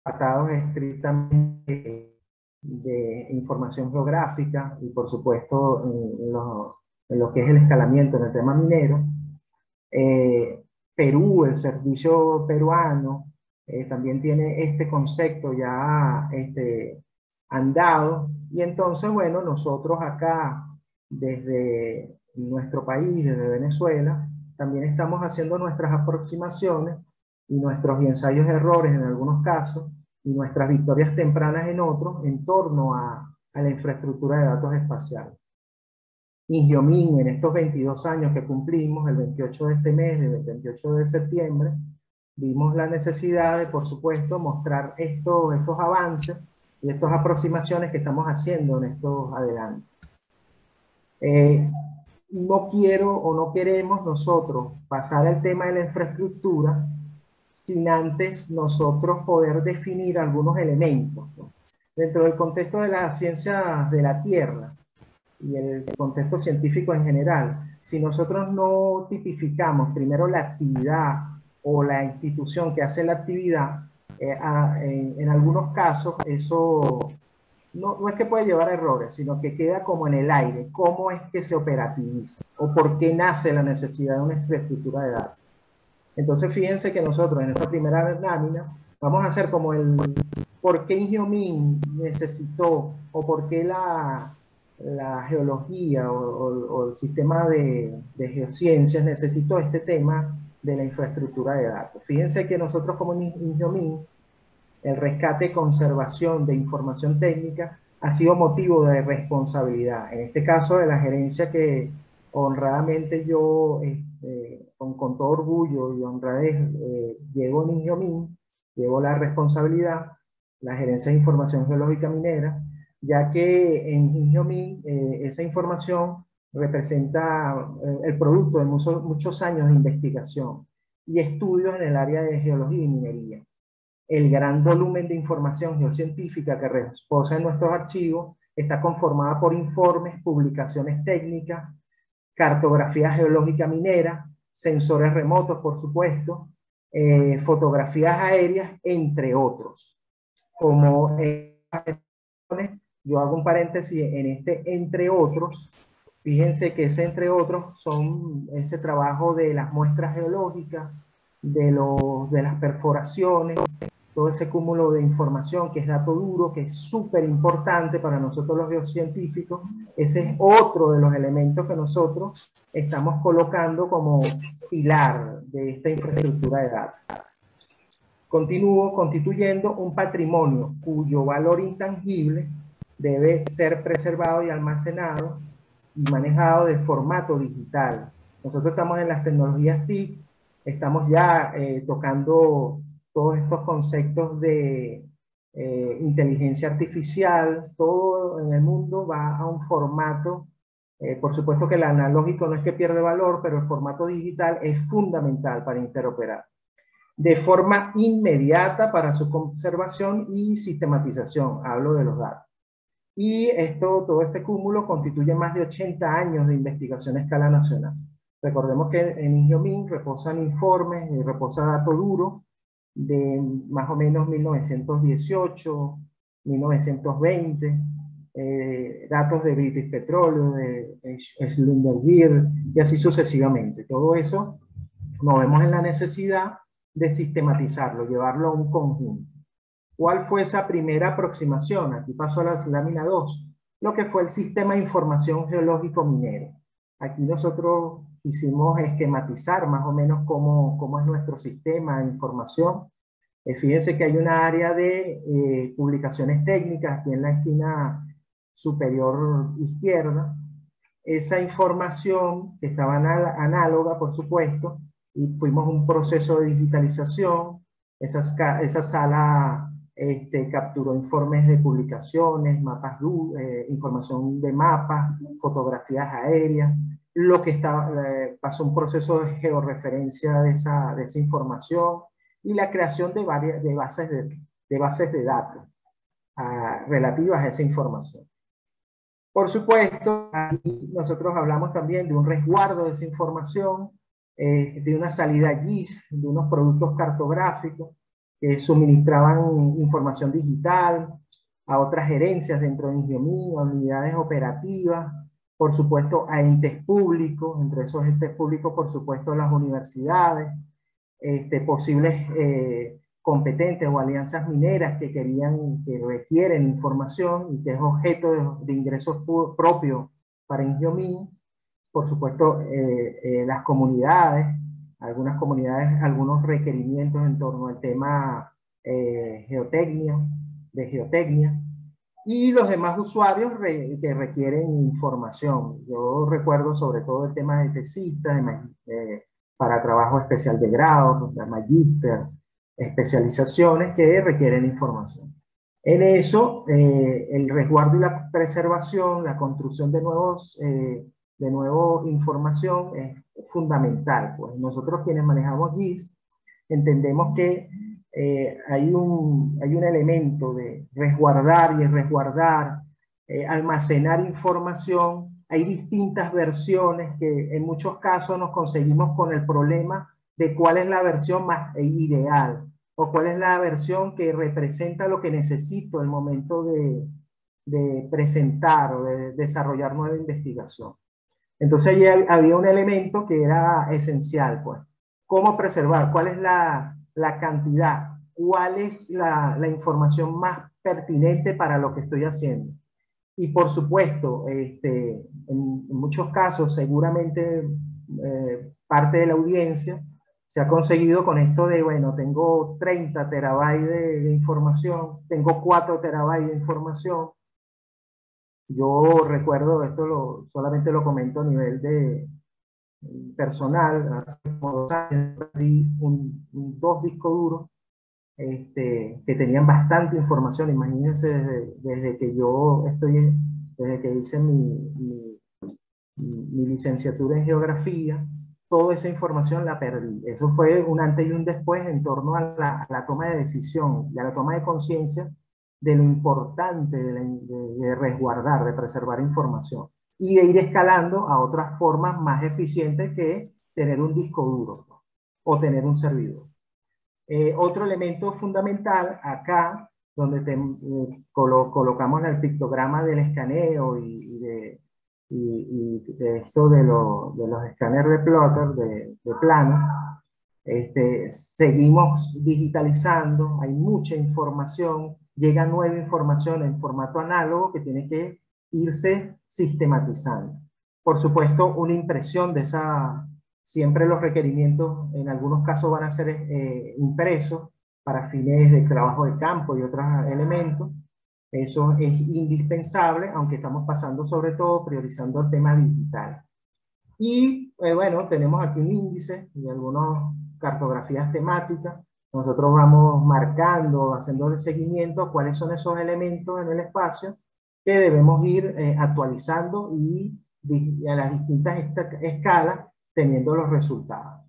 apartados estrictamente de información geográfica y por supuesto en lo que es el escalamiento en el tema minero. Perú, el servicio peruano, también tiene este concepto ya andado, y entonces, bueno, nosotros acá, desde nuestro país, desde Venezuela, también estamos haciendo nuestras aproximaciones y nuestros ensayos de errores en algunos casos, y nuestras victorias tempranas en otros, en torno a la infraestructura de datos espaciales. Ingeomin, en estos 22 años que cumplimos, el 28 de este mes, el 28 de septiembre, vimos la necesidad de, por supuesto, mostrar estos avances y estas aproximaciones que estamos haciendo en estos adelantos. No quiero o no queremos nosotros pasar al tema de la infraestructura sin antes nosotros poder definir algunos elementos, ¿no? Dentro del contexto de las ciencias de la Tierra y el contexto científico en general, si nosotros no tipificamos primero la actividad o la institución que hace la actividad, en algunos casos eso no es que puede llevar a errores, sino que queda como en el aire, cómo es que se operativiza o por qué nace la necesidad de una infraestructura de datos. Entonces fíjense que nosotros en esta primera lámina vamos a hacer como el por qué Ingeomin necesitó o por qué la geología o el sistema de geociencias necesitó este tema de la infraestructura de datos. Fíjense que nosotros como Ingeomin, el rescate y conservación de información técnica ha sido motivo de responsabilidad. En este caso de la gerencia que honradamente yo, con todo orgullo y honradez, llevo en Ingeomin, llevo la responsabilidad, la gerencia de información geológica minera, ya que en Ingeomin esa información representa el producto de muchos años de investigación y estudios en el área de geología y minería. El gran volumen de información geocientífica que reposa en nuestros archivos está conformada por informes, publicaciones técnicas, cartografía geológica minera, sensores remotos, por supuesto, fotografías aéreas, entre otros. Como yo hago un paréntesis en este entre otros, fíjense que ese entre otros son ese trabajo de las muestras geológicas, de las perforaciones, todo ese cúmulo de información que es dato duro, que es súper importante para nosotros los geocientíficos. Ese es otro de los elementos que nosotros estamos colocando como pilar de esta infraestructura de datos. Continúo constituyendo un patrimonio cuyo valor intangible debe ser preservado y almacenado y manejado de formato digital. Nosotros estamos en las tecnologías TIC, estamos ya tocando todos estos conceptos de inteligencia artificial, todo en el mundo va a un formato, por supuesto que el analógico no es que pierde valor, pero el formato digital es fundamental para interoperar de forma inmediata para su conservación y sistematización, hablo de los datos. Y todo este cúmulo constituye más de 80 años de investigación a escala nacional. Recordemos que en Ingeomin reposan informes y reposa dato duro de más o menos 1918, 1920, datos de British Petroleum, de Schlumberger y así sucesivamente. Todo eso nos vemos en la necesidad de sistematizarlo, llevarlo a un conjunto. ¿Cuál fue esa primera aproximación? Aquí paso a la lámina 2, lo que fue el sistema de información geológico minero. Aquí nosotros quisimos esquematizar más o menos cómo es nuestro sistema de información. Fíjense que hay una área de publicaciones técnicas aquí en la esquina superior izquierda. Esa información que estaba análoga, por supuesto, y fuimos un proceso de digitalización. Esa sala capturó informes de publicaciones, mapas, información de mapas, fotografías aéreas, lo que pasó un proceso de georreferencia de esa información y la creación de bases de datos relativas a esa información. Por supuesto, aquí nosotros hablamos también de un resguardo de esa información, de una salida GIS, de unos productos cartográficos, que suministraban información digital a otras gerencias dentro de Ingemin, a unidades operativas, por supuesto a entes públicos, entre esos entes públicos, por supuesto, las universidades, posibles competentes o alianzas mineras que requieren información y que es objeto de ingresos propios para Ingemin, por supuesto, las comunidades, algunas comunidades, algunos requerimientos en torno al tema de geotecnia, y los demás usuarios que requieren información. Yo recuerdo sobre todo el tema de tesistas, para trabajo especial de grado, de magíster, especializaciones que requieren información. En eso, el resguardo y la preservación, la construcción de nueva información es fundamental. Pues nosotros quienes manejamos GIS entendemos que hay un elemento de resguardar y resguardar, almacenar información. Hay distintas versiones que en muchos casos nos conseguimos con el problema de cuál es la versión más ideal o cuál es la versión que representa lo que necesito en el momento de presentar o de desarrollar nueva investigación. Entonces allí había un elemento que era esencial, pues. ¿Cómo preservar? ¿Cuál es la cantidad? ¿Cuál es la información más pertinente para lo que estoy haciendo? Y por supuesto, en muchos casos, seguramente parte de la audiencia se ha conseguido con esto de, bueno, tengo 30 terabytes de información, tengo 4 terabytes de información. Yo recuerdo, solamente lo comento a nivel de personal, hace como 2 años perdí dos discos duros que tenían bastante información. Imagínense desde que hice mi licenciatura en geografía, toda esa información la perdí. Eso fue un antes y un después en torno a la toma de decisión y a la toma de conciencia de lo importante de resguardar, de preservar información y de ir escalando a otras formas más eficientes que tener un disco duro, ¿no? O tener un servidor. Otro elemento fundamental acá, donde colocamos el pictograma del escaneo y de esto de los escáneres de plotter, de plano, seguimos digitalizando, hay mucha información, llega nueva información en formato análogo que tiene que irse sistematizando. Por supuesto, una impresión de siempre los requerimientos en algunos casos van a ser impresos para fines de trabajo de campo y otros elementos. Eso es indispensable, aunque estamos pasando sobre todo priorizando el tema digital. Y bueno, tenemos aquí un índice y algunas cartografías temáticas. Nosotros vamos marcando, haciendo el seguimiento, cuáles son esos elementos en el espacio que debemos ir actualizando y a las distintas escalas teniendo los resultados.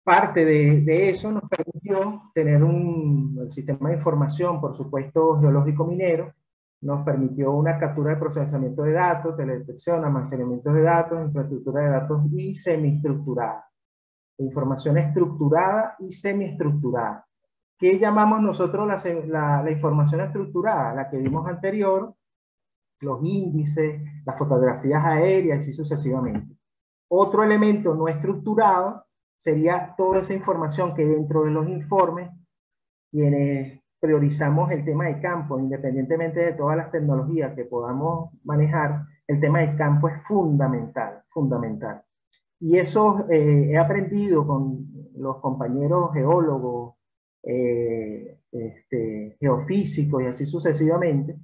Parte de eso nos permitió tener el sistema de información, por supuesto, geológico minero, nos permitió una captura de procesamiento de datos, teledetección, almacenamiento de datos, infraestructura de datos y semiestructurada. Información estructurada y semiestructurada. ¿Qué llamamos nosotros la información estructurada? La que vimos anterior, los índices, las fotografías aéreas y sucesivamente. Otro elemento no estructurado sería toda esa información que dentro de los informes, quienes priorizamos el tema de campo, independientemente de todas las tecnologías que podamos manejar, el tema de campo es fundamental, fundamental. Y eso he aprendido con los compañeros geólogos, geofísicos y así sucesivamente,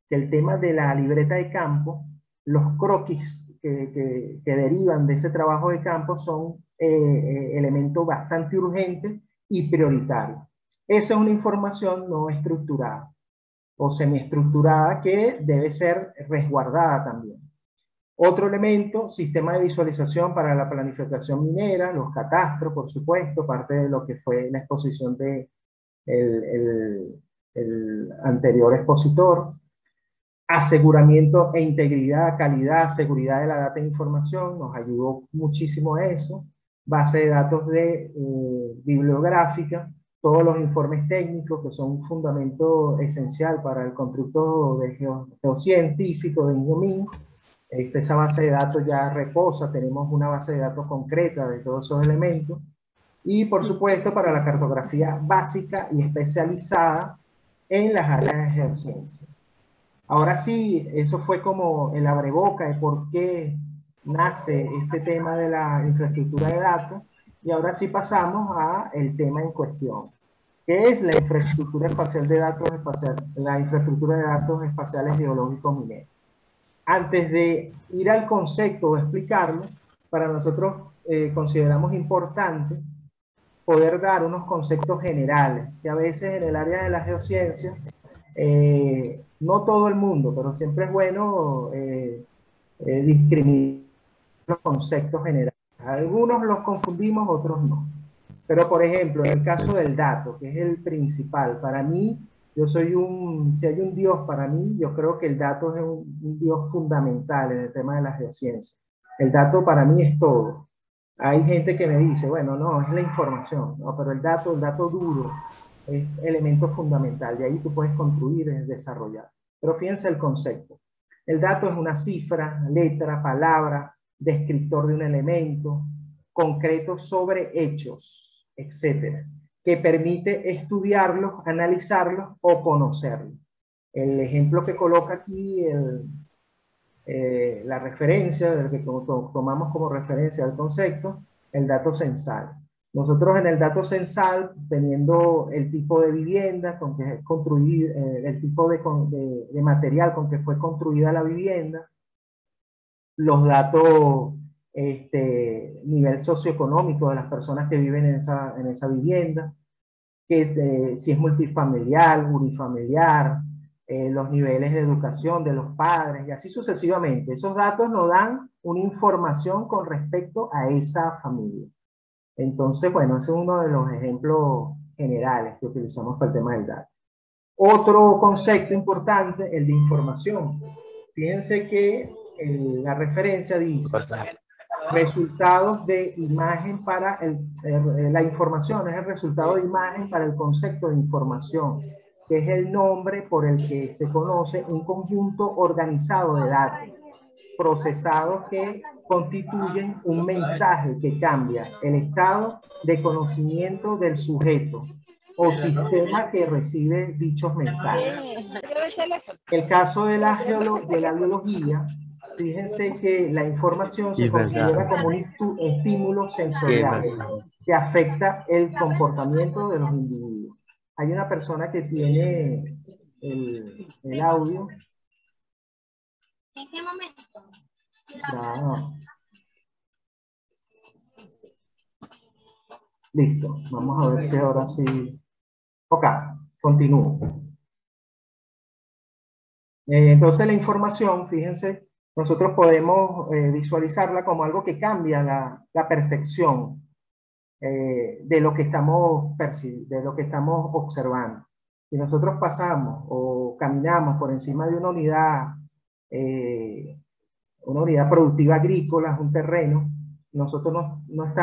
que el tema de la libreta de campo, los croquis que derivan de ese trabajo de campo son elementos bastante urgentes y prioritarios. Esa es una información no estructurada o semiestructurada que debe ser resguardada también. Otro elemento, sistema de visualización para la planificación minera, los catastros, por supuesto, parte de lo que fue la exposición de el anterior expositor. Aseguramiento e integridad, calidad, seguridad de la data e información, nos ayudó muchísimo a eso. base de datos bibliográfica, todos los informes técnicos que son un fundamento esencial para el constructo geocientífico de INGOMIN. Esa base de datos ya reposa, tenemos una base de datos concreta de todos esos elementos. Y por supuesto para la cartografía básica y especializada en las áreas de geociencia. Ahora sí, eso fue como el abreboca de por qué nace este tema de la infraestructura de datos, y ahora sí pasamos al tema en cuestión, que es la infraestructura espacial de datos la infraestructura de datos espaciales geológicos mineros. Antes de ir al concepto o explicarlo, para nosotros consideramos importante poder dar unos conceptos generales, que a veces en el área de la geociencia, no todo el mundo, pero siempre es bueno discriminar los conceptos generales. Algunos los confundimos, otros no. Pero, por ejemplo, en el caso del dato, que es el principal, para mí, si hay un Dios para mí, yo creo que el dato es un Dios fundamental en el tema de la geociencia. El dato para mí es todo. Hay gente que me dice, bueno, no, es la información, no, pero el dato duro es elemento fundamental, y ahí tú puedes construir y desarrollar. Pero fíjense el concepto. El dato es una cifra, letra, palabra, descriptor de un elemento, concreto sobre hechos, etcétera, que permite estudiarlos, analizarlos o conocerlos. El ejemplo que coloca aquí la referencia, del que tomamos como referencia al concepto, el dato censal. Nosotros en el dato censal, teniendo el tipo de vivienda con que es construida, el tipo de material con que fue construida la vivienda, los datos, nivel socioeconómico de las personas que viven en esa vivienda, si es multifamiliar, unifamiliar, los niveles de educación de los padres y así sucesivamente. Esos datos nos dan una información con respecto a esa familia. Entonces, bueno, ese es uno de los ejemplos generales que utilizamos para el tema del dato. Otro concepto importante, el de información. Fíjense que la referencia dice resultados de imagen para la información, es el resultado de imagen para el concepto de información, que es el nombre por el que se conoce un conjunto organizado de datos procesados que constituyen un mensaje que cambia el estado de conocimiento del sujeto o sistema que recibe dichos mensajes. El caso de la biología, fíjense que la información se considera como un estímulo sensorial que afecta el comportamiento de los individuos. Hay una persona que tiene el audio. ¿En qué momento? No. Listo, vamos a ver si ahora sí. Ok, continúo. Entonces la información, fíjense, nosotros podemos visualizarla como algo que cambia la percepción de lo que estamos observando. Si nosotros pasamos o caminamos por encima de una unidad productiva agrícola, un terreno, nosotros no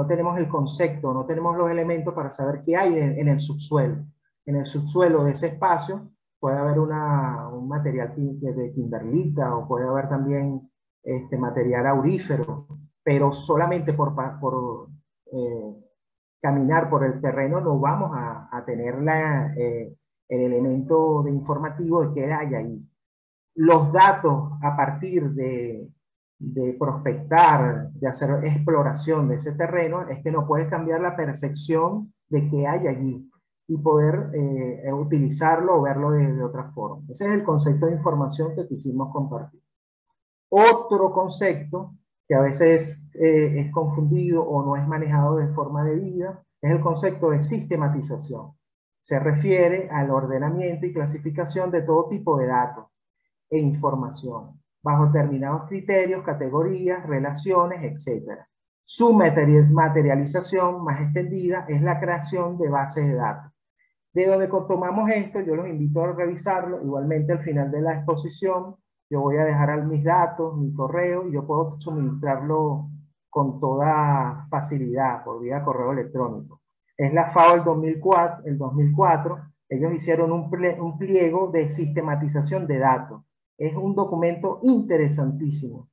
tenemos el concepto, no tenemos los elementos para saber qué hay en el subsuelo. En el subsuelo de ese espacio puede haber un material de kimberlita, o puede haber también material aurífero, pero solamente por caminar por el terreno no vamos a tener el elemento informativo de qué hay ahí. Los datos a partir de prospectar, de hacer exploración de ese terreno, es que nos puede cambiar la percepción de qué hay allí y poder utilizarlo o verlo de otra forma. Ese es el concepto de información que quisimos compartir. Otro concepto que a veces es confundido o no es manejado de forma debida es el concepto de sistematización. Se refiere al ordenamiento y clasificación de todo tipo de datos e información, bajo determinados criterios, categorías, relaciones, etc. Su materialización más extendida es la creación de bases de datos. De donde tomamos esto, yo los invito a revisarlo, igualmente al final de la exposición, yo voy a dejar mis datos, mi correo, y yo puedo suministrarlo con toda facilidad por vía correo electrónico. Es la FAO el 2004, ellos hicieron un pliego de sistematización de datos. Es un documento interesantísimo.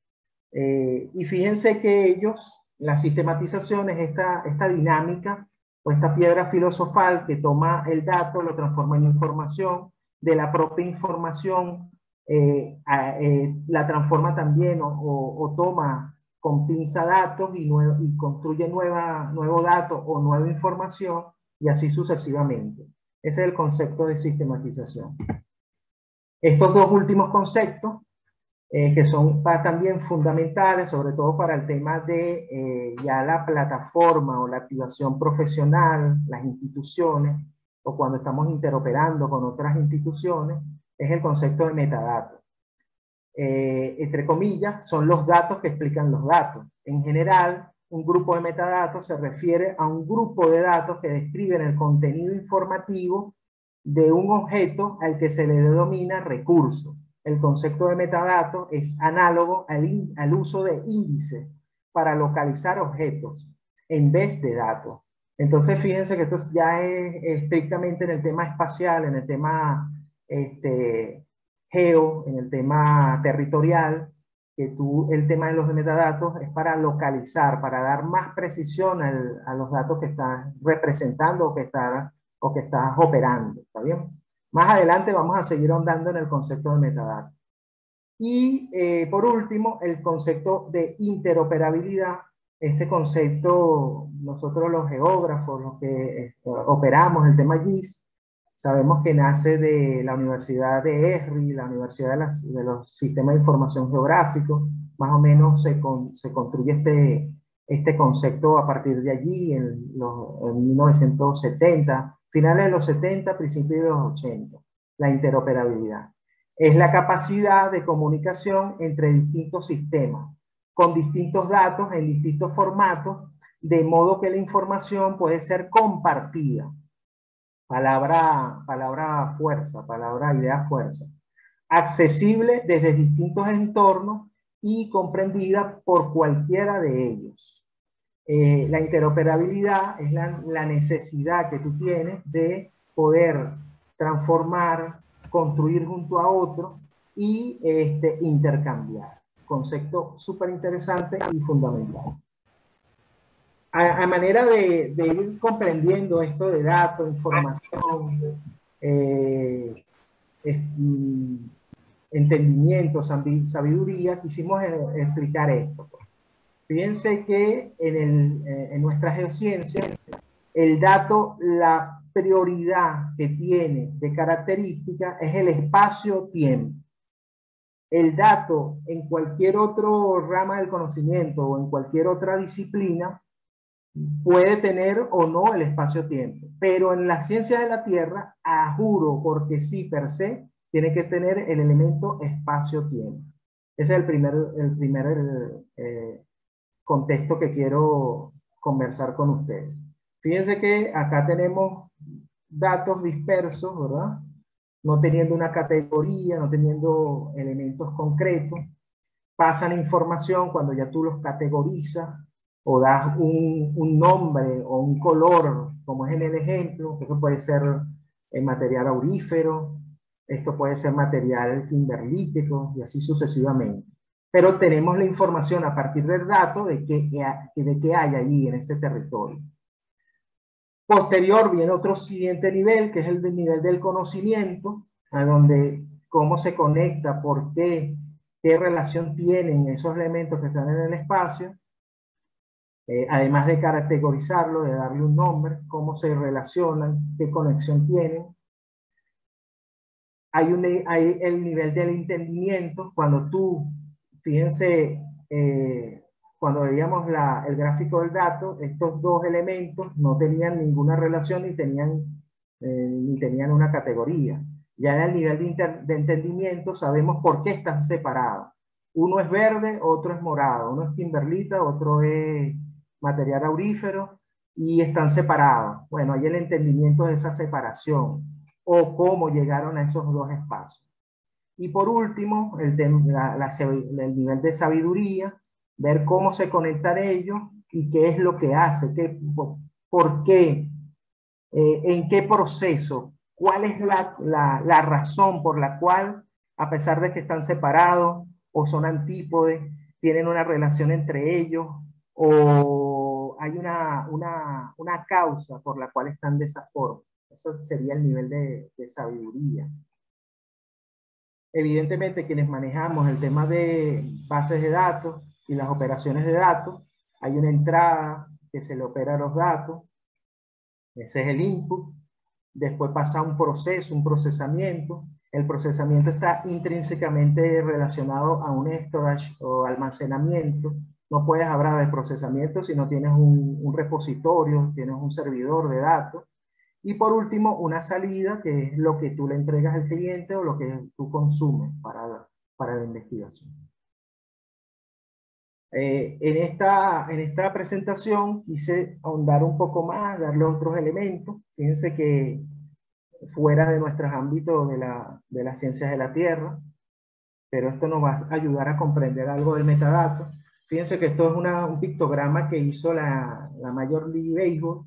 Y fíjense que ellos, la sistematización es esta dinámica o esta piedra filosofal que toma el dato, lo transforma en información, de la propia información la transforma también o toma con pinza datos y construye nuevo dato o nueva información y así sucesivamente. Ese es el concepto de sistematización. Estos dos últimos conceptos que son también fundamentales, sobre todo para el tema de ya la plataforma o la activación profesional, las instituciones, o cuando estamos interoperando con otras instituciones, es el concepto de metadatos. Entre comillas, son los datos que explican los datos. En general, un grupo de metadatos se refiere a un grupo de datos que describen el contenido informativo de un objeto al que se le denomina recurso. El concepto de metadatos es análogo al uso de índices para localizar objetos en vez de datos. Entonces, fíjense que esto ya es estrictamente en el tema espacial, en el tema geo, en el tema territorial, que el tema de los metadatos es para localizar, para dar más precisión a los datos que estás representando o que estás operando, ¿está bien? Más adelante vamos a seguir ahondando en el concepto de metadatos. Y por último, el concepto de interoperabilidad. Este concepto, nosotros los geógrafos, los que operamos el tema GIS, sabemos que nace de la Universidad de Esri, la Universidad de los Sistemas de Información Geográficos. Más o menos se construye este concepto a partir de allí, en 1970, finales de los 70, principios de los 80, la interoperabilidad. Es la capacidad de comunicación entre distintos sistemas, con distintos datos en distintos formatos, de modo que la información puede ser compartida. Palabra fuerza, idea fuerza. Accesible desde distintos entornos y comprendida por cualquiera de ellos. La interoperabilidad es la necesidad que tú tienes de poder transformar, construir junto a otro y intercambiar. Concepto súper interesante y fundamental. A manera de ir comprendiendo esto de datos, información, entendimiento, sabiduría, quisimos explicar esto. Fíjense que en nuestra geociencia, el dato, la prioridad que tiene de característica es el espacio-tiempo. El dato en cualquier otro rama del conocimiento o en cualquier otra disciplina puede tener o no el espacio-tiempo, pero en la ciencia de la Tierra, a juro, porque sí, per se, tiene que tener el elemento espacio-tiempo. Ese es el primer contexto que quiero conversar con ustedes. Fíjense que acá tenemos datos dispersos, ¿verdad? No teniendo una categoría, no teniendo elementos concretos. Pasan información cuando ya tú los categorizas o das un nombre o un color, como es en el ejemplo. Eso puede ser material aurífero, esto puede ser material kimberlítico y así sucesivamente. Pero tenemos la información a partir del dato de qué hay allí en ese territorio. Posterior viene otro siguiente nivel, que es el nivel del conocimiento, a donde cómo se conecta, por qué relación tienen esos elementos que están en el espacio, además de categorizarlo, de darle un nombre, cómo se relacionan, qué conexión tienen. Hay el nivel del entendimiento, cuando tú, fíjense, cuando veíamos el gráfico del dato, estos dos elementos no tenían ninguna relación ni tenían una categoría. Ya en el nivel de entendimiento sabemos por qué están separados. Uno es verde, otro es morado. Uno es kimberlita, otro es material aurífero y están separados. Bueno, hay el entendimiento de esa separación o cómo llegaron a esos dos espacios. Y por último, el nivel de sabiduría, ver cómo se conectan ellos y qué es lo que hace, por qué, en qué proceso, cuál es la razón por la cual, a pesar de que están separados o son antípodes, tienen una relación entre ellos o hay una causa por la cual están de esa forma. Ese sería el nivel de sabiduría. Evidentemente, quienes manejamos el tema de bases de datos y las operaciones de datos, hay una entrada que se le opera a los datos, ese es el input, después pasa un proceso, un procesamiento, el procesamiento está intrínsecamente relacionado a un storage o almacenamiento, no puedes hablar de procesamiento si no tienes un repositorio, tienes un servidor de datos, y por último, una salida, que es lo que tú le entregas al cliente o lo que tú consumes para la investigación. En esta presentación quise ahondar un poco más, darle otros elementos. Fíjense que fuera de nuestros ámbitos de las ciencias de la Tierra, pero esto nos va a ayudar a comprender algo del metadato. Fíjense que esto es un pictograma que hizo la Major League Baseball.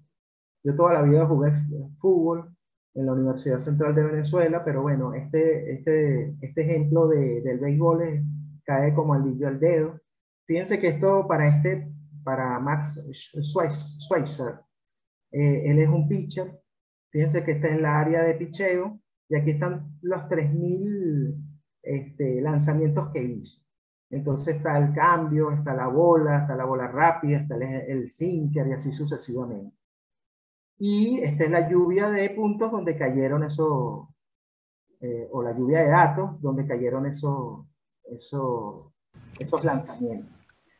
Yo toda la vida jugué fútbol en la Universidad Central de Venezuela, pero bueno, este ejemplo del béisbol cae como anillo al dedo. Fíjense que esto para Max Schweitzer, él es un pitcher. Fíjense que esta es la área de picheo y aquí están los 3000 lanzamientos que hizo. Entonces está el cambio, está la bola rápida, está el sinker y así sucesivamente. Y esta es la lluvia de puntos donde cayeron esos, o la lluvia de datos donde cayeron esos lanzamientos.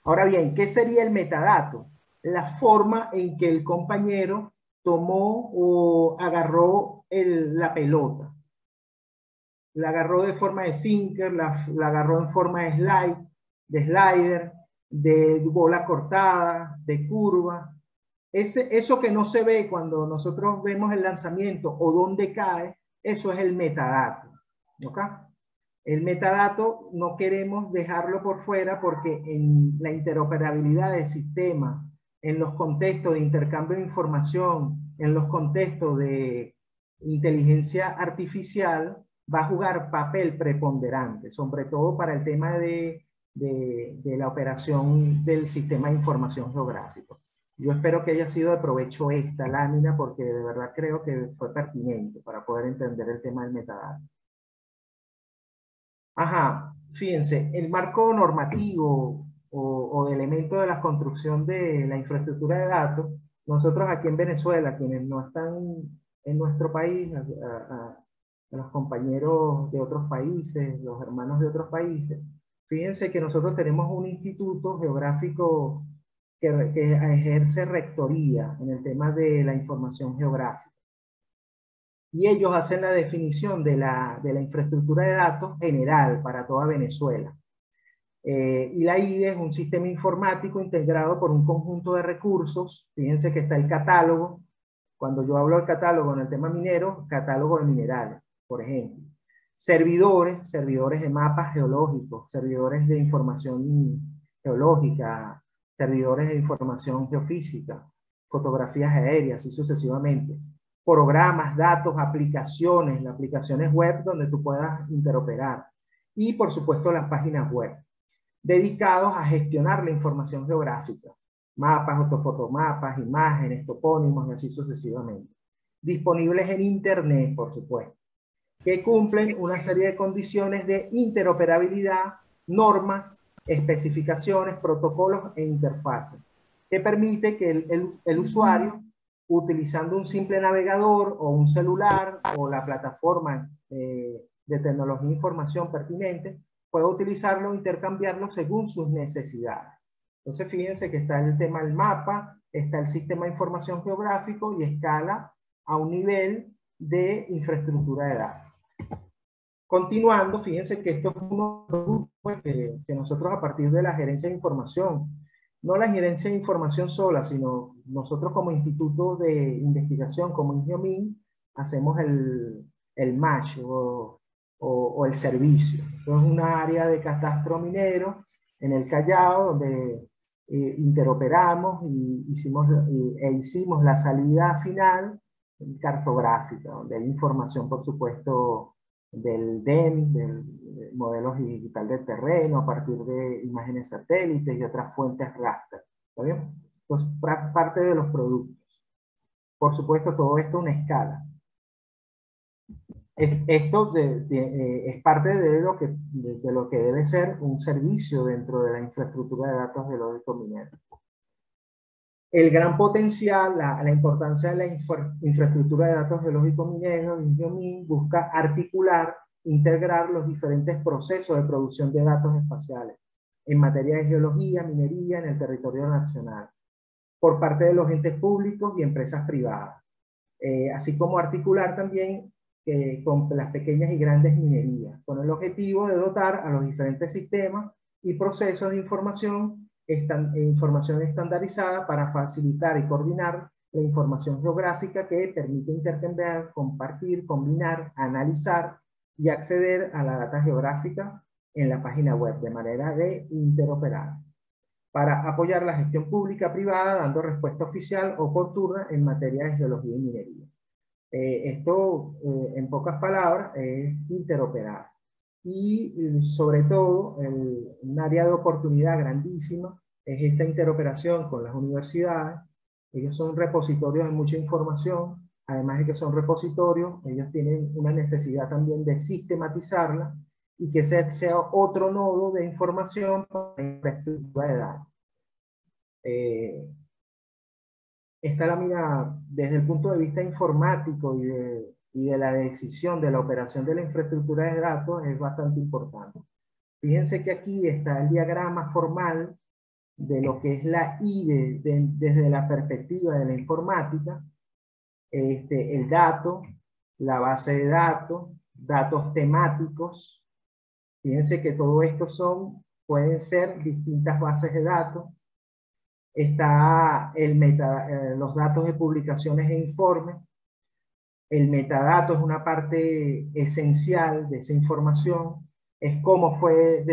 Ahora bien, ¿qué sería el metadato? La forma en que el compañero tomó o agarró la pelota. La agarró de forma de sinker, la agarró en forma de slider, de bola cortada, de curva. Eso que no se ve cuando nosotros vemos el lanzamiento o dónde cae, eso es el metadato. ¿Okay? El metadato no queremos dejarlo por fuera porque en la interoperabilidad del sistema, en los contextos de intercambio de información, en los contextos de inteligencia artificial, va a jugar papel preponderante, sobre todo para el tema de la operación del sistema de información geográfico. Yo espero que haya sido de provecho esta lámina porque de verdad creo que fue pertinente para poder entender el tema del metadato. Ajá, fíjense, el marco normativo o de elemento de la construcción de la infraestructura de datos, nosotros aquí en Venezuela, quienes no están en nuestro país, a los compañeros de otros países, los hermanos de otros países, fíjense que nosotros tenemos un instituto geográfico que ejerce rectoría en el tema de la información geográfica. Y ellos hacen la definición de la infraestructura de datos general para toda Venezuela. Y la IDE es un sistema informático integrado por un conjunto de recursos. Fíjense que está el catálogo. Cuando yo hablo del catálogo en el tema minero, catálogo de minerales, por ejemplo. Servidores de mapas geológicos, servidores de información geológica, servidores de información geofísica, fotografías aéreas y sucesivamente. Programas, datos, aplicaciones, las aplicaciones web donde tú puedas interoperar. Y por supuesto las páginas web, dedicados a gestionar la información geográfica. Mapas, ortofotomapas, imágenes, topónimos y así sucesivamente. Disponibles en Internet, por supuesto, que cumplen una serie de condiciones de interoperabilidad, normas, especificaciones, protocolos e interfaces, que permite que el usuario, utilizando un simple navegador o un celular o la plataforma de tecnología e información pertinente, pueda utilizarlo e intercambiarlo según sus necesidades. Entonces, fíjense que está el tema del mapa, está el sistema de información geográfico y escala a un nivel de infraestructura de datos. Continuando, fíjense que esto es uno de los grupos que nosotros a partir de la gerencia de información, no la gerencia de información sola, sino nosotros como instituto de investigación, como INGEOMIN, hacemos el match o el servicio. Esto es una área de catastro minero en el Callao, donde interoperamos y hicimos la salida final cartográfica, donde hay información, por supuesto, del DEM, del modelo digital del terreno, a partir de imágenes satélites y otras fuentes raster. ¿Está bien? Entonces, parte de los productos. Por supuesto, todo esto a una escala. Esto es parte de lo que debe ser un servicio dentro de la infraestructura de datos geológico minero. El gran potencial, la importancia de la infraestructura de datos geológicos mineros, INGEOMIN, busca articular, integrar los diferentes procesos de producción de datos espaciales en materia de geología, minería en el territorio nacional, por parte de los entes públicos y empresas privadas, así como articular también con las pequeñas y grandes minerías, con el objetivo de dotar a los diferentes sistemas y procesos de información estandarizada para facilitar y coordinar la información geográfica que permite intercambiar, compartir, combinar, analizar y acceder a la data geográfica en la página web de manera de interoperar, para apoyar la gestión pública privada dando respuesta oficial oportuna en materia de geología y minería. Esto, en pocas palabras, es interoperar. Y sobre todo, un área de oportunidad grandísima es esta interoperación con las universidades. Ellos son repositorios de mucha información, además de que son repositorios, ellos tienen una necesidad también de sistematizarla y que sea otro nodo de información para la infraestructura de datos. Esta lámina, desde el punto de vista informático y de la decisión de la operación de la infraestructura de datos, es bastante importante. Fíjense que aquí está el diagrama formal de lo que es la I desde la perspectiva de la informática, el dato, la base de datos, datos temáticos. Fíjense que todo esto pueden ser distintas bases de datos. Está los datos de publicaciones e informes. El metadato es una parte esencial de esa información. Es cómo fue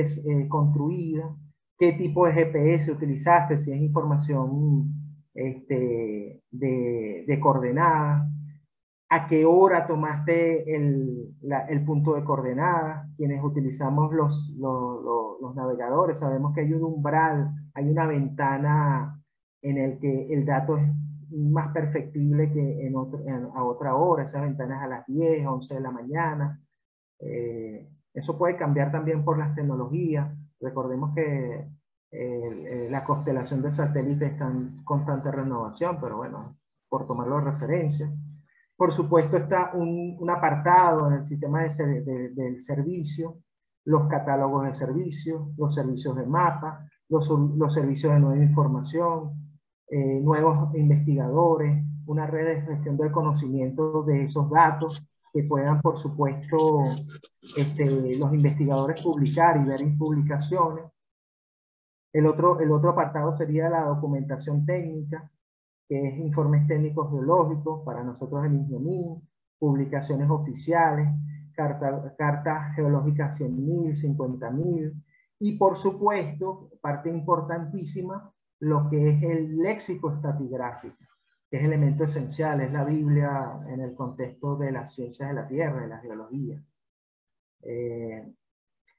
construida, qué tipo de GPS utilizaste, si es información de coordenadas, a qué hora tomaste el punto de coordenadas. Quienes utilizamos los navegadores sabemos que hay un umbral, hay una ventana en el que el dato es más perfectible que a otra hora. Esa ventana es a las 10, 11 de la mañana. Eso puede cambiar también por las tecnologías. Recordemos que la constelación de satélites está en constante renovación, pero bueno, por tomarlo de referencia. Por supuesto está un apartado en el sistema del servicio, los catálogos de servicios, los servicios de mapa, los servicios de nueva información, nuevos investigadores, una red de gestión del conocimiento de esos datos que puedan, por supuesto, los investigadores publicar y ver en publicaciones. El otro apartado sería la documentación técnica, que es informes técnicos geológicos, para nosotros el INGEOMIN, publicaciones oficiales, cartas geológicas 100.000, 50.000, y por supuesto, parte importantísima, lo que es el léxico estratigráfico, que es elemento esencial, es la Biblia en el contexto de las ciencias de la Tierra, de la geología.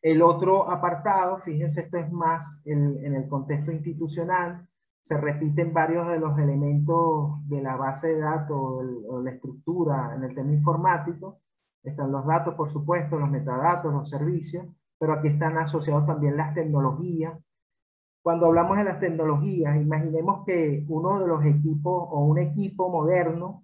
El otro apartado, fíjense, esto es más en el contexto institucional, se repiten varios de los elementos de la base de datos o la estructura en el tema informático. Están los datos, por supuesto, los metadatos, los servicios, pero aquí están asociados también las tecnologías. Cuando hablamos de las tecnologías, imaginemos que uno de los equipos o un equipo moderno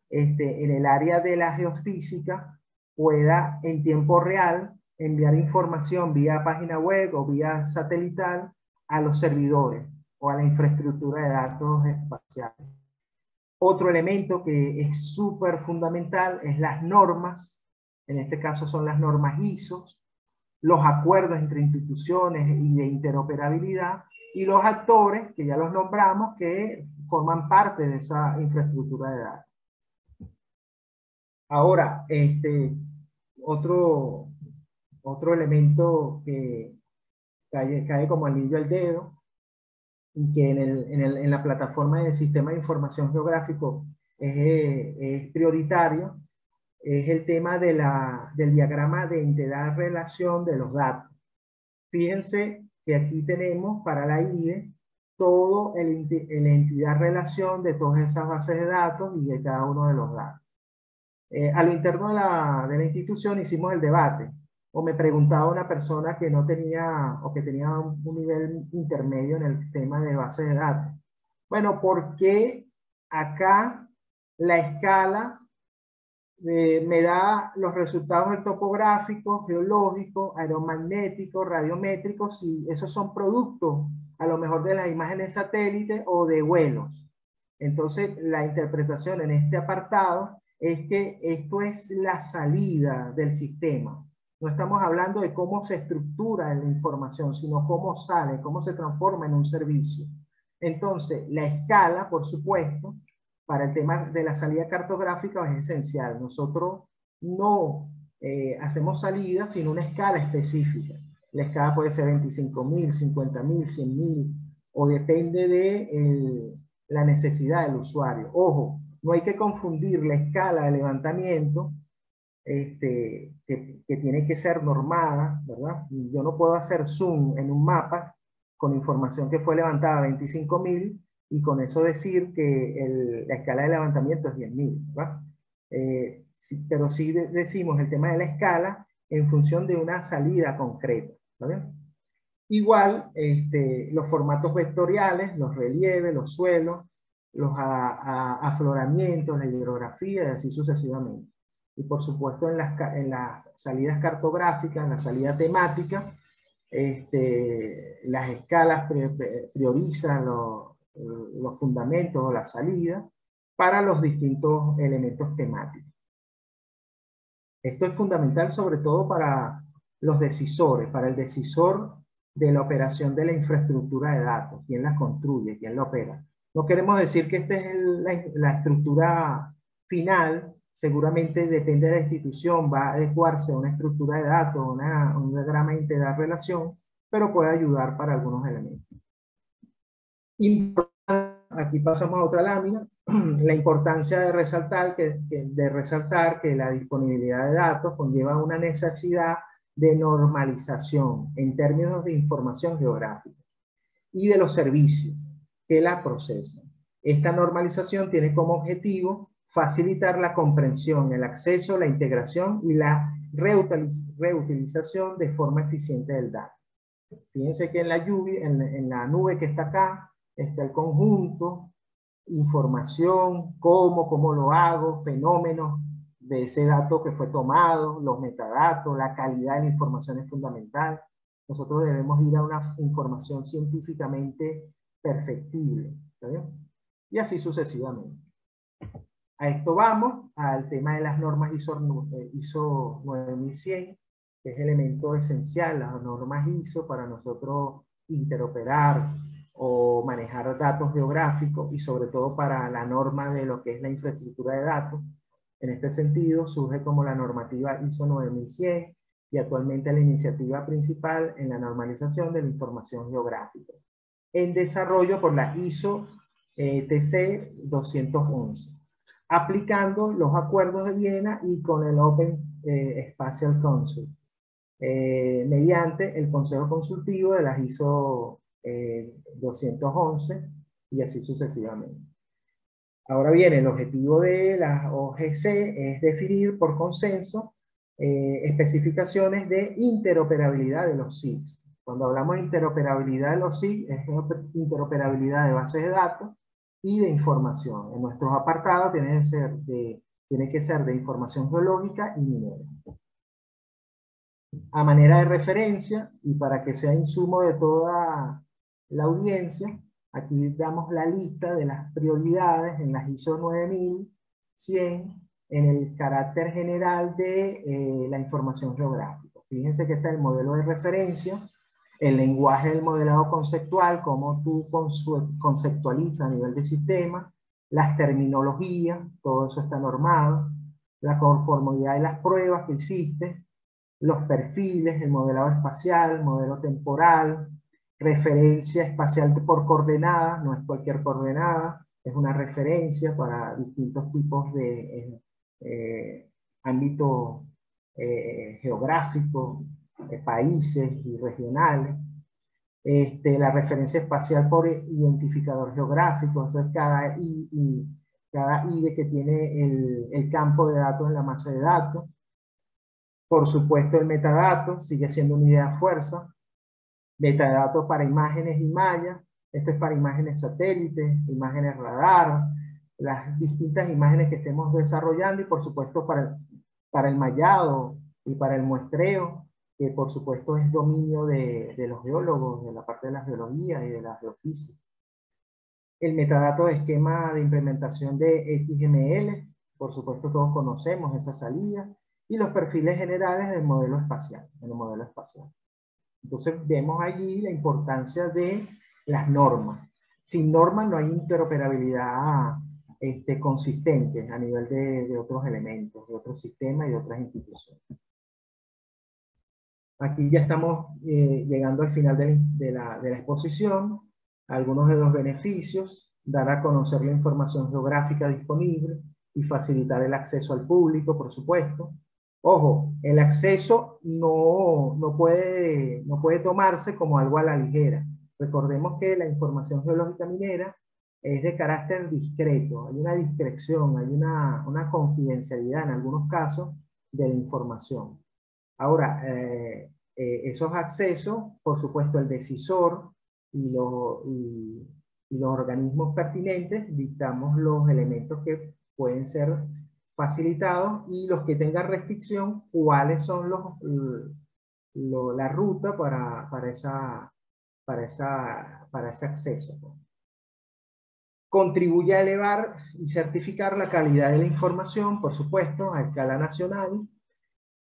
en el área de la geofísica pueda en tiempo real enviar información vía página web o vía satelital a los servidores o a la infraestructura de datos espaciales. Otro elemento que es súper fundamental es las normas. En este caso son las normas ISO, los acuerdos entre instituciones y de interoperabilidad, y los actores, que ya los nombramos, que forman parte de esa infraestructura de datos. Ahora, otro elemento que cae como anillo al dedo, y que en la plataforma del Sistema de Información Geográfico es prioritario, es el tema del diagrama de entidad-relación de los datos. Fíjense que aquí tenemos para la IDE todo la entidad-relación de todas esas bases de datos y de cada uno de los datos. A lo interno de la institución hicimos el debate, o me preguntaba una persona que no tenía, o que tenía un nivel intermedio en el tema de bases de datos. Bueno, ¿por qué acá la escala me da los resultados topográficos, geológicos, aeromagnéticos, radiométricos, y esos son productos a lo mejor de las imágenes satélite o de vuelos? Entonces, la interpretación en este apartado es que esto es la salida del sistema. No estamos hablando de cómo se estructura la información, sino cómo sale, cómo se transforma en un servicio. Entonces, la escala, por supuesto, para el tema de la salida cartográfica es esencial. Nosotros no hacemos salidas sin una escala específica. La escala puede ser 25.000, 50.000, 100.000, o depende de la necesidad del usuario. Ojo, no hay que confundir la escala de levantamiento, que tiene que ser normada, ¿verdad? Yo no puedo hacer zoom en un mapa con información que fue levantada a 25.000 y con eso decir que la escala de levantamiento es 10.000, ¿verdad? Sí, pero sí decimos el tema de la escala en función de una salida concreta, ¿vale? Igual, los formatos vectoriales, los relieves, los suelos, los afloramientos, la hidrografía y así sucesivamente. Y por supuesto en las salidas cartográficas, en la salida temática, las escalas priorizan los fundamentos o la salida para los distintos elementos temáticos. Esto es fundamental sobre todo para los decisores, para el decisor de la operación de la infraestructura de datos, quién la construye, quién la opera. No queremos decir que esta es la estructura final, seguramente depende de la institución, va a adecuarse a una estructura de datos, un diagrama de integral-relación, pero puede ayudar para algunos elementos. Aquí pasamos a otra lámina, la importancia de resaltar que la disponibilidad de datos conlleva una necesidad de normalización en términos de información geográfica y de los servicios que la procesan. Esta normalización tiene como objetivo facilitar la comprensión, el acceso, la integración y la reutilización de forma eficiente del dato. Fíjense que en la nube que está acá, está el conjunto, información, cómo lo hago, fenómenos de ese dato que fue tomado, los metadatos, la calidad de la información es fundamental. Nosotros debemos ir a una información científicamente perfectible, ¿está bien? Y así sucesivamente. A esto vamos, al tema de las normas ISO 9100, que es elemento esencial, las normas ISO para nosotros interoperar o manejar datos geográficos y sobre todo para la norma de lo que es la infraestructura de datos. En este sentido, surge como la normativa ISO 9100 y actualmente la iniciativa principal en la normalización de la información geográfica, en desarrollo por la ISO TC 211, aplicando los acuerdos de Viena y con el Open Spatial Council, mediante el Consejo Consultivo de las ISO 211 y así sucesivamente. Ahora bien, el objetivo de la OGC es definir por consenso especificaciones de interoperabilidad de los SIGs. Cuando hablamos de interoperabilidad de los SIGs, es interoperabilidad de bases de datos y de información. En nuestros apartados tiene que ser de información geológica y minera. A manera de referencia, y para que sea insumo de toda la audiencia, aquí damos la lista de las prioridades en las ISO 9100 en el carácter general de la información geográfica. Fíjense que está el modelo de referencia, el lenguaje del modelado conceptual, cómo tú conceptualizas a nivel de sistema, las terminologías, todo eso está normado, la conformidad de las pruebas que hiciste, los perfiles, el modelado espacial, modelo temporal, referencia espacial por coordenadas, no es cualquier coordenada, es una referencia para distintos tipos de ámbitos geográficos, países y regionales. La referencia espacial por identificador geográfico, entonces cada IDE que tiene el campo de datos en la masa de datos. Por supuesto, el metadato sigue siendo una idea fuerza. Metadatos para imágenes y mallas. Esto es para imágenes satélites, imágenes radar, las distintas imágenes que estemos desarrollando y por supuesto para el mallado y para el muestreo, que por supuesto es dominio de los geólogos, de la parte de la geología y de la geofísica. El metadato de esquema de implementación de XML, por supuesto todos conocemos esa salida, y los perfiles generales del modelo espacial, Entonces vemos allí la importancia de las normas. Sin normas no hay interoperabilidad consistente a nivel de otros elementos, de otros sistemas y de otras instituciones. Aquí ya estamos llegando al final de la exposición. Algunos de los beneficios: dar a conocer la información geográfica disponible y facilitar el acceso al público, por supuesto. Ojo, el acceso no puede tomarse como algo a la ligera. Recordemos que la información geológica minera es de carácter discreto, hay una discreción, hay una confidencialidad en algunos casos de la información. Ahora, esos accesos, por supuesto, el decisor y los organismos pertinentes dictamos los elementos que pueden ser facilitados y los que tengan restricción, cuáles son la ruta para ese acceso. Contribuye a elevar y certificar la calidad de la información, por supuesto, a escala nacional.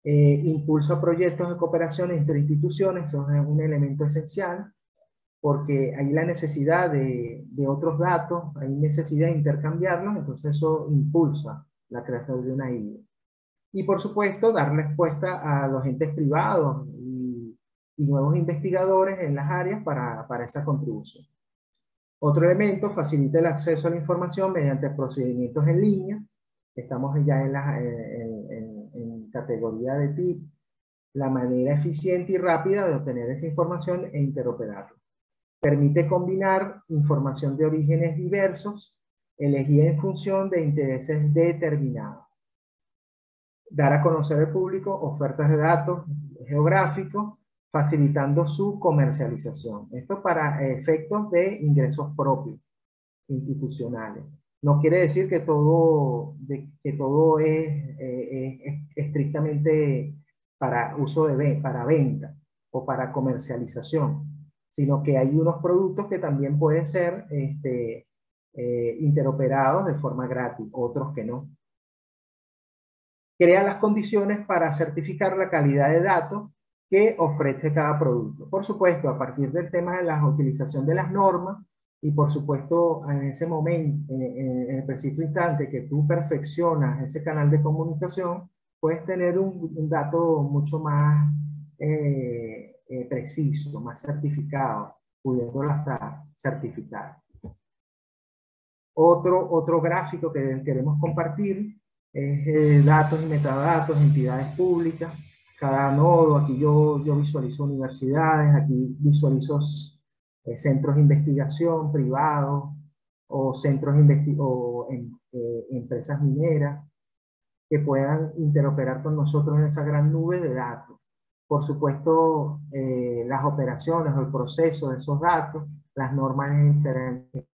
Impulsa proyectos de cooperación entre instituciones, eso es un elemento esencial, porque hay la necesidad de otros datos, hay necesidad de intercambiarlos, entonces eso impulsa la creación de una IDE. Y por supuesto, dar respuesta a los entes privados y nuevos investigadores en las áreas para esa contribución. Otro elemento: facilita el acceso a la información mediante procedimientos en línea. Estamos ya en categoría de TIP, la manera eficiente y rápida de obtener esa información e interoperarla. Permite combinar información de orígenes diversos, elegida en función de intereses determinados. Dar a conocer al público ofertas de datos geográficos, facilitando su comercialización. Esto para efectos de ingresos propios, institucionales. No quiere decir que todo es estrictamente para uso para venta o para comercialización, sino que hay unos productos que también pueden ser interoperados de forma gratis, otros que no. Crea las condiciones para certificar la calidad de datos que ofrece cada producto. Por supuesto, a partir del tema de la utilización de las normas, y por supuesto, en ese momento, en el preciso instante que tú perfeccionas ese canal de comunicación, puedes tener un dato mucho más preciso, más certificado, pudiéndolo hasta certificar. Otro gráfico que queremos compartir es datos y metadatos, entidades públicas. Cada nodo, aquí yo visualizo universidades, aquí visualizo centros de investigación privados o empresas mineras que puedan interoperar con nosotros en esa gran nube de datos. Por supuesto, las operaciones o el proceso de esos datos, las normas de interacción,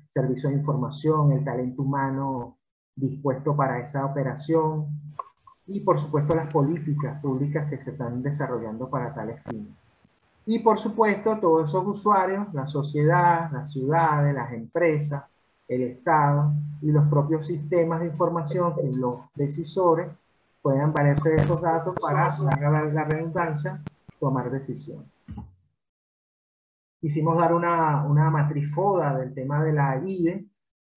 servicio de información, el talento humano dispuesto para esa operación y por supuesto las políticas públicas que se están desarrollando para tales fines. Y por supuesto todos esos usuarios, la sociedad, las ciudades, las empresas, el Estado y los propios sistemas de información que los decisores puedan valerse de esos datos para, la redundancia, tomar decisiones. Quisimos dar una matriz FODA del tema de la IDE,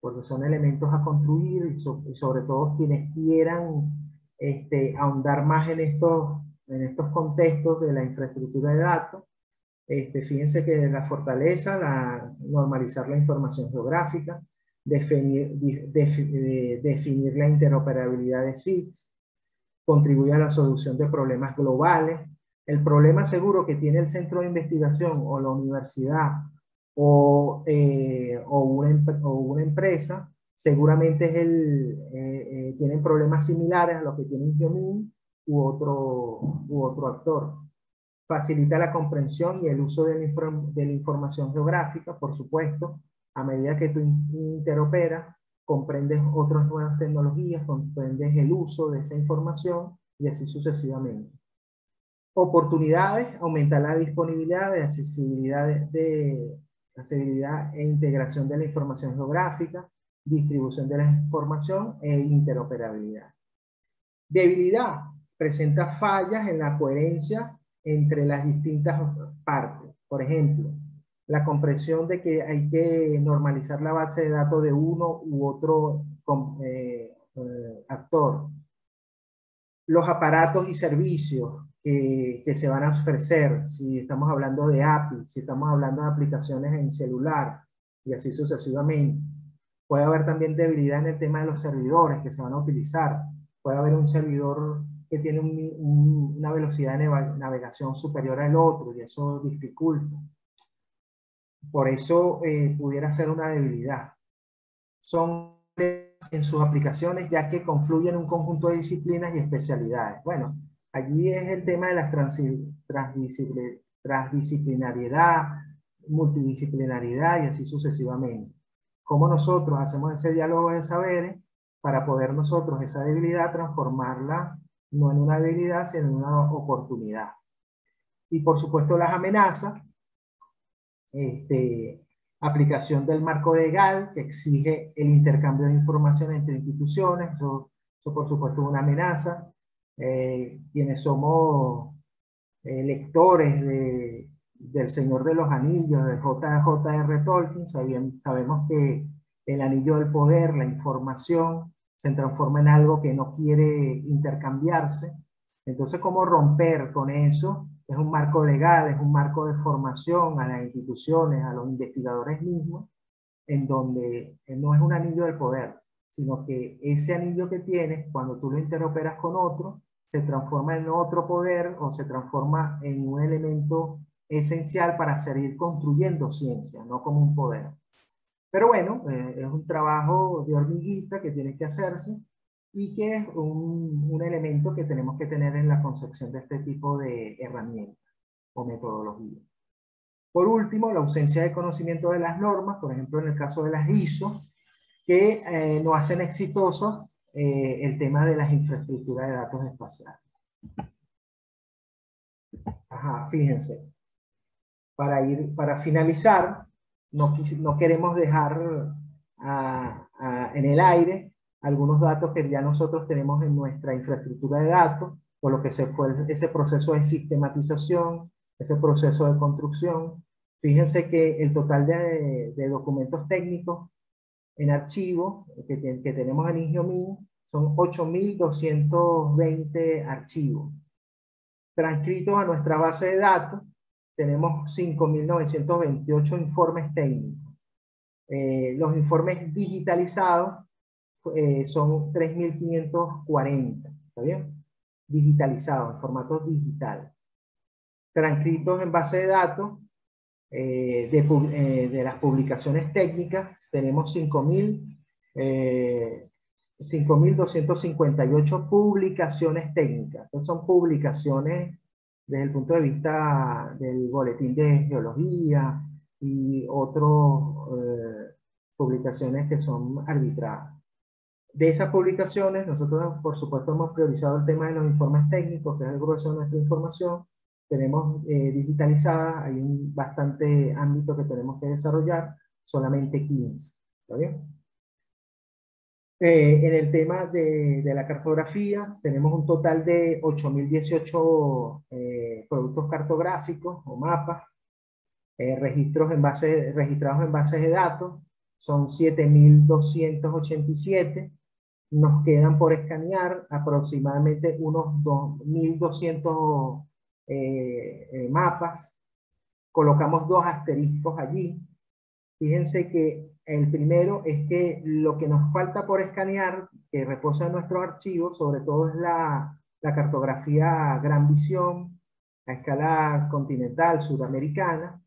porque son elementos a construir y sobre todo quienes quieran ahondar más en estos contextos de la infraestructura de datos. Fíjense que la fortaleza, normalizar la información geográfica, definir la interoperabilidad de SIGs, contribuye a la solución de problemas globales. El problema seguro que tiene el centro de investigación o la universidad o una empresa, seguramente tienen problemas similares a los que tiene Geomin u otro actor. Facilita la comprensión y el uso de la información geográfica, por supuesto, a medida que tú interoperas, comprendes otras nuevas tecnologías, comprendes el uso de esa información y así sucesivamente. Oportunidades, aumentar la disponibilidad de accesibilidad, accesibilidad e integración de la información geográfica, distribución de la información e interoperabilidad. Debilidad, presenta fallas en la coherencia entre las distintas partes. Por ejemplo, la comprensión de que hay que normalizar la base de datos de uno u otro actor. Los aparatos y servicios que se van a ofrecer, si estamos hablando de API, si estamos hablando de aplicaciones en celular, y así sucesivamente. Puede haber también debilidad en el tema de los servidores que se van a utilizar. Puede haber un servidor que tiene una velocidad de navegación superior al otro y eso dificulta. Por eso pudiera ser una debilidad. Son en sus aplicaciones ya que confluyen un conjunto de disciplinas y especialidades. Bueno, allí es el tema de la transdisciplinariedad, multidisciplinariedad y así sucesivamente. Cómo nosotros hacemos ese diálogo de saberes para poder nosotros esa debilidad transformarla no en una debilidad, sino en una oportunidad. Y por supuesto las amenazas, aplicación del marco legal que exige el intercambio de información entre instituciones, eso por supuesto es una amenaza. Quienes somos lectores del Señor de los Anillos, de J.R. Tolkien, sabemos que el anillo del poder, la información, se transforma en algo que no quiere intercambiarse. Entonces, ¿cómo romper con eso? Es un marco legal, es un marco de formación a las instituciones, a los investigadores mismos, en donde no es un anillo del poder, sino que ese anillo que tienes, cuando tú lo interoperas con otro, se transforma en otro poder o se transforma en un elemento esencial para seguir construyendo ciencia, no como un poder. Pero bueno, es un trabajo de hormiguita que tiene que hacerse y que es un elemento que tenemos que tener en la concepción de este tipo de herramientas o metodologías. Por último, la ausencia de conocimiento de las normas, por ejemplo en el caso de las ISO, que no hacen exitoso el tema de las infraestructuras de datos espaciales. Ajá, fíjense. Para finalizar, no queremos dejar en el aire algunos datos que ya nosotros tenemos en nuestra infraestructura de datos, por lo que se fue ese proceso de sistematización, ese proceso de construcción. Fíjense que el total de documentos técnicos en archivo que tenemos en Geomin son 8.220 archivos. Transcritos a nuestra base de datos, tenemos 5.928 informes técnicos. Los informes digitalizados son 3.540, ¿está bien? Digitalizados, en formato digital. Transcritos en base de datos de las publicaciones técnicas, tenemos 5.258 publicaciones técnicas. Estas son publicaciones desde el punto de vista del boletín de geología y otras publicaciones que son arbitradas. De esas publicaciones, nosotros por supuesto hemos priorizado el tema de los informes técnicos, que es el grueso de nuestra información. Tenemos digitalizadas, hay un bastante ámbito que tenemos que desarrollar, solamente 15. ¿Está bien? En el tema de la cartografía, tenemos un total de 8.018 productos cartográficos o mapas, registrados en bases de datos, son 7.287, Nos quedan por escanear aproximadamente unos 2.200 mapas. Colocamos dos asteriscos allí. Fíjense que el primero es que lo que nos falta por escanear, que reposa en nuestros archivos, sobre todo es la cartografía Gran Visión, a escala continental suramericana,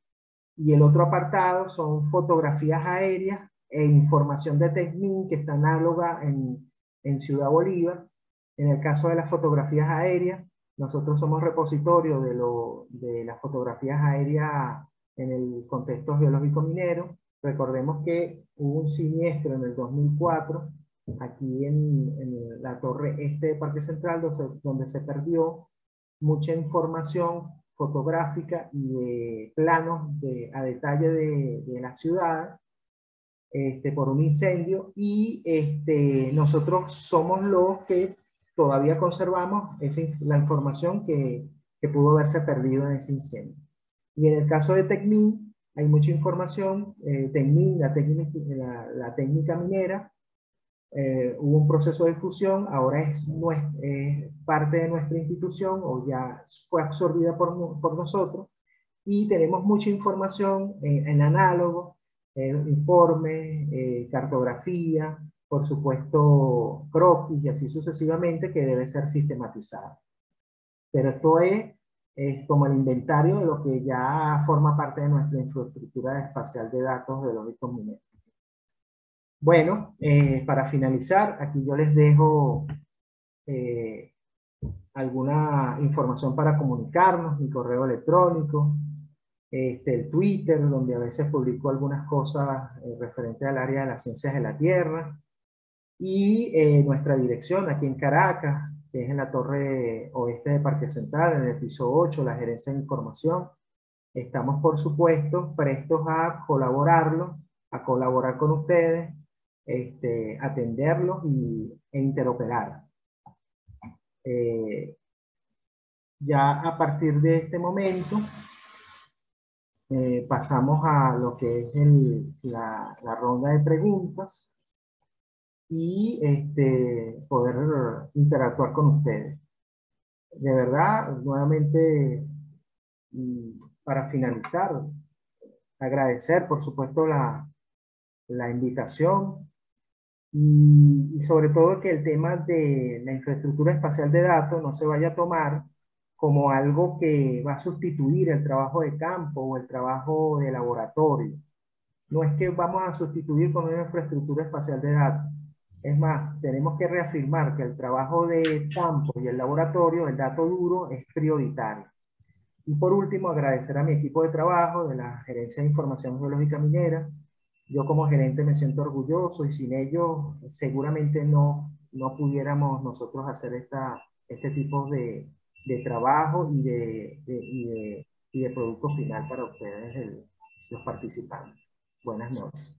y el otro apartado son fotografías aéreas e información de TECMIN que está análoga en Ciudad Bolívar. En el caso de las fotografías aéreas, nosotros somos repositorio de las fotografías aéreas en el contexto geológico minero. Recordemos que hubo un siniestro en el 2004 aquí en la torre este de Parque Central, donde se perdió mucha información fotográfica y de planos a detalle de la ciudad por un incendio, y nosotros somos los que todavía conservamos la información que pudo haberse perdido en ese incendio. Y en el caso de TECMIN, hay mucha información. TECMIN, la técnica minera, hubo un proceso de fusión, ahora es parte de nuestra institución o ya fue absorbida por nosotros, y tenemos mucha información en análogo, informes, cartografía, por supuesto croquis y así sucesivamente, que debe ser sistematizada. Pero esto es como el inventario de lo que ya forma parte de nuestra infraestructura espacial de datos de los discos mineros. Bueno, para finalizar, aquí yo les dejo alguna información para comunicarnos, mi correo electrónico, el Twitter, donde a veces publico algunas cosas referentes al área de las ciencias de la Tierra, y nuestra dirección aquí en Caracas, que es en la torre oeste de Parque Central, en el piso 8, la gerencia de información. Estamos, por supuesto, prestos a colaborar con ustedes, atenderlos e interoperar. Ya a partir de este momento pasamos a lo que es la ronda de preguntas y poder interactuar con ustedes. De verdad, nuevamente, para finalizar, agradecer, por supuesto, la invitación. Y sobre todo que el tema de la infraestructura espacial de datos no se vaya a tomar como algo que va a sustituir el trabajo de campo o el trabajo de laboratorio. No es que vamos a sustituir con una infraestructura espacial de datos. Es más, tenemos que reafirmar que el trabajo de campo y el laboratorio, el dato duro, es prioritario. Y por último, agradecer a mi equipo de trabajo de la Gerencia de Información Geológica Minera. Yo como gerente me siento orgulloso, y sin ellos seguramente no pudiéramos nosotros hacer este tipo de trabajo y de producto final para ustedes, los participantes. Buenas noches.